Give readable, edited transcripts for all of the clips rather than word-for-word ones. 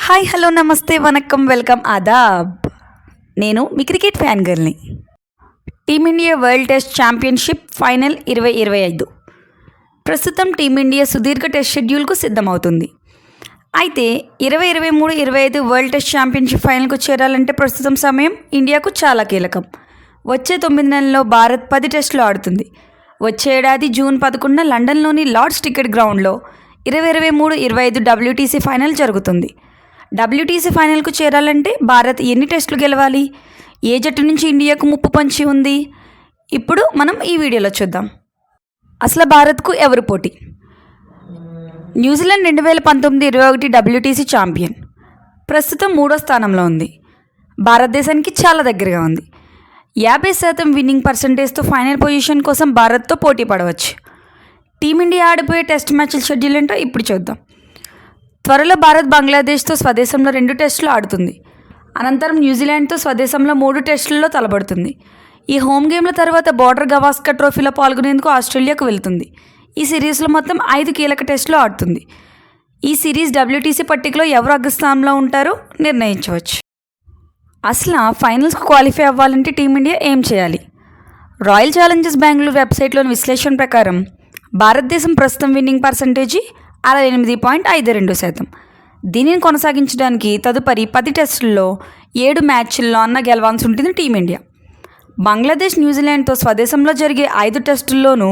Hi hello నమస్తే vanakkam welcome ఆదాబ్. నేను మీ క్రికెట్ ఫ్యాన్ గర్ల్ని. Team India world test championship final 2025 ప్రస్తుతం టీమిండియా సుదీర్ఘ టెస్ట్ షెడ్యూల్కు సిద్ధమవుతుంది. అయితే 2023-25 వరల్డ్ టెస్ట్ ఛాంపియన్షిప్ ఫైనల్కు చేరాలంటే ప్రస్తుతం సమయం ఇండియాకు చాలా కీలకం. వచ్చే 9 నెలల్లో భారత్ 10 టెస్టులు ఆడుతుంది. వచ్చే ఏడాది జూన్ 11న లండన్లోని లార్డ్స్ క్రికెట్ గ్రౌండ్లో 2023-25 WTC ఫైనల్ జరుగుతుంది. WTC ఫైనల్కు చేరాలంటే భారత్ ఎన్ని టెస్టులు గెలవాలి, ఏ జట్టు నుంచి ఇండియాకు ముప్పు పంచి ఉంది, ఇప్పుడు మనం ఈ వీడియోలో చూద్దాం. అసలు భారత్కు ఎవరు పోటీ? న్యూజిలాండ్ 2019-21 WTC ఛాంపియన్, ప్రస్తుతం 3వ స్థానంలో ఉంది. భారతదేశానికి చాలా దగ్గరగా ఉంది. 50% విన్నింగ్ పర్సంటేజ్తో ఫైనల్ పొజిషన్ కోసం భారత్తో పోటీ పడవచ్చు. టీమిండియా ఆడిపోయే టెస్ట్ మ్యాచ్ల షెడ్యూల్ ఏంటో ఇప్పుడు చూద్దాం. త్వరలో భారత్ బంగ్లాదేశ్తో స్వదేశంలో 2 టెస్టులు ఆడుతుంది. అనంతరం న్యూజిలాండ్తో స్వదేశంలో 3 టెస్టులలో తలబడుతుంది. ఈ హోమ్ గేమ్ల తర్వాత బోర్డర్ గవాస్కర్ ట్రోఫీలో పాల్గొనేందుకు ఆస్ట్రేలియాకు వెళ్తుంది. ఈ సిరీస్లో మొత్తం 5 కీలక టెస్టులు ఆడుతుంది. ఈ సిరీస్ WTC పట్టికలో ఎవరు అగ్రస్థానంలో ఉంటారో నిర్ణయించవచ్చు. అసలు ఫైనల్స్కు క్వాలిఫై అవ్వాలంటే టీమిండియా ఏం చేయాలి? రాయల్ ఛాలెంజర్స్ బెంగళూరు వెబ్సైట్లోని విశ్లేషణ ప్రకారం భారతదేశం ప్రస్తుతం విన్నింగ్ పర్సంటేజీ 68.52%. దీనిని కొనసాగించడానికి తదుపరి 10 టెస్టుల్లో 7 మ్యాచ్ల్లో అన్న గెలవాల్సి ఉంటుంది టీమిండియా. బంగ్లాదేశ్ న్యూజిలాండ్తో స్వదేశంలో జరిగే 5 టెస్టుల్లోనూ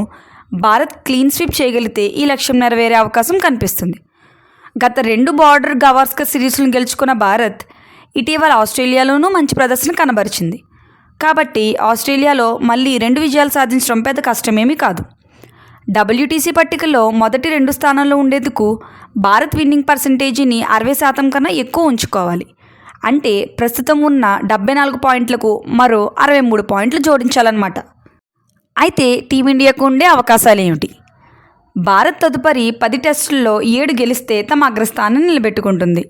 భారత్ క్లీన్ స్వీప్ చేయగలిగితే ఈ లక్ష్యం నెరవేరే అవకాశం కనిపిస్తుంది. గత 2 బోర్డర్ గవాస్కర్ సిరీస్లను గెలుచుకున్న భారత్ ఇటీవల ఆస్ట్రేలియాలోనూ మంచి ప్రదర్శన కనబరిచింది. కాబట్టి ఆస్ట్రేలియాలో మళ్ళీ 2 విజయాలు సాధించడం పెద్ద కష్టమేమీ కాదు. WTC పట్టికలో మొదటి 2 స్థానాల్లో ఉండేందుకు భారత్ విన్నింగ్ పర్సంటేజీని 60% కన్నా ఎక్కువ ఉంచుకోవాలి. అంటే ప్రస్తుతం ఉన్న 74 పాయింట్లకు మరో 63 పాయింట్లు జోడించాలన్నమాట. అయితే టీమిండియాకు ఉండే అవకాశాలు ఏమిటి? భారత్ తదుపరి 10 టెస్టుల్లో 7 గెలిస్తే తమ అగ్రస్థానాన్ని నిలబెట్టుకుంటుంది.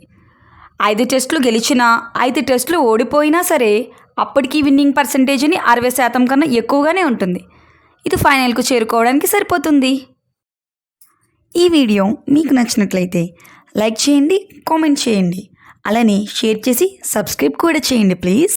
5 టెస్టులు గెలిచినా 5 టెస్టులు ఓడిపోయినా సరే అప్పటికీ విన్నింగ్ పర్సంటేజీని 60% కన్నా ఎక్కువగానే ఉంటుంది. ఇది ఫైనల్కు చేరుకోవడానికి సరిపోతుంది. ఈ వీడియో మీకు నచ్చినట్లయితే లైక్ చేయండి, కామెంట్ చేయండి, అలానే షేర్ చేసి సబ్స్క్రైబ్ కూడా చేయండి ప్లీజ్.